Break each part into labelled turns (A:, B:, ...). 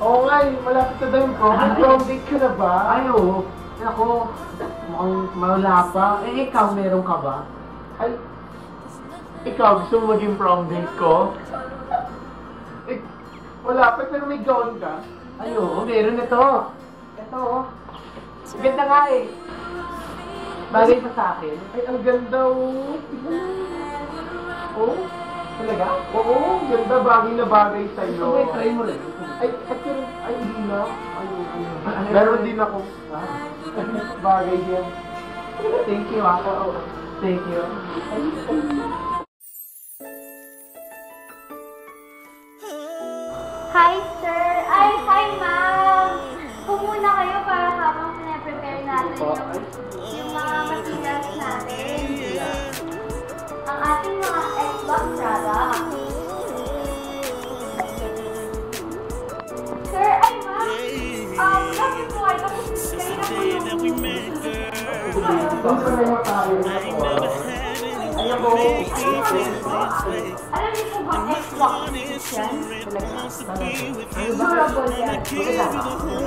A: Oo nga eh, malapit na daw yung prom. May prom date ka na ba?
B: Ay, oo. Ako, mukhang wala pa. Eh, ikaw, meron ka ba?
A: Ay, ikaw, gusto mo maging prom date ko? Eh, wala pa, pero may gown ka.
B: Ay, oo, meron ito. Ito, oh. Ganda nga eh. Bagay pa sa akin.
A: Ay, ang ganda oh. Oh?
B: Talaga?
A: Oo, ganda, bagay na bagay sa'yo.
B: Okay, try mo rin.
A: Ay, hindi na. Meron din ako.
B: Ha?
A: Bagay yan.
B: Thank you, ako. Thank you.
C: Hi, sir! Ay, hi, ma'am! Pumuna kayo para habang pinaprepare natin yung mga materials natin. Ang ating mga Xbox products. Sir, ay, ma'am! Bakit po ay kayo na po yung...
B: Ayan po.
C: Alam niyo po ba Xbox yan? Durable yan. Ganda.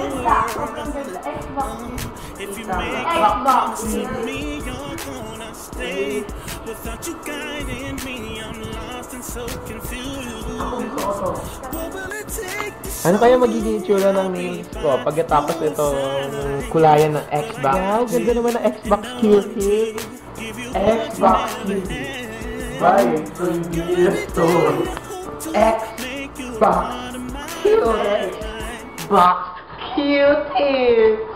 C: Xbox. Xbox.
D: Without you guiding me, I'm lost and so confused. What will it take to
A: Ano kaya magiging itsura ng nails ko pagkatapos ito kulayan ng Xbox? Wow, ganda naman ng Xbox Cutie. Xbox Cutie. By Previous Store. Xbox Cutie. Xbox Cutie.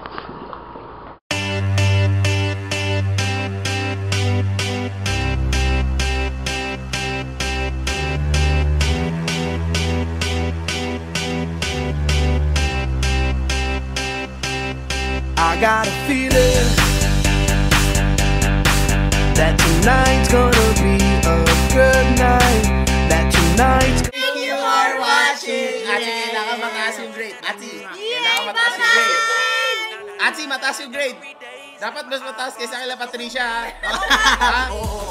D: I got a feeling that tonight's gonna be a good night. That tonight's
E: Thank you for watching! Ati, kailangan mataas yung grade. Ati, kailangan mataas yung grade. Ati, mataas yung grade. Dapat mas mataas kaysa kay Patricia. Ha? Oo.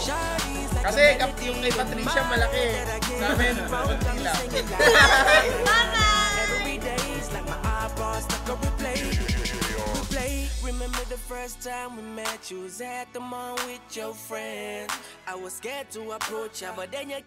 E: Kasi yung kay Patricia malaki. Sa amin, konti lang.
D: Remember the first time we met, you was at the mall with your friends. I was scared to approach you, but then you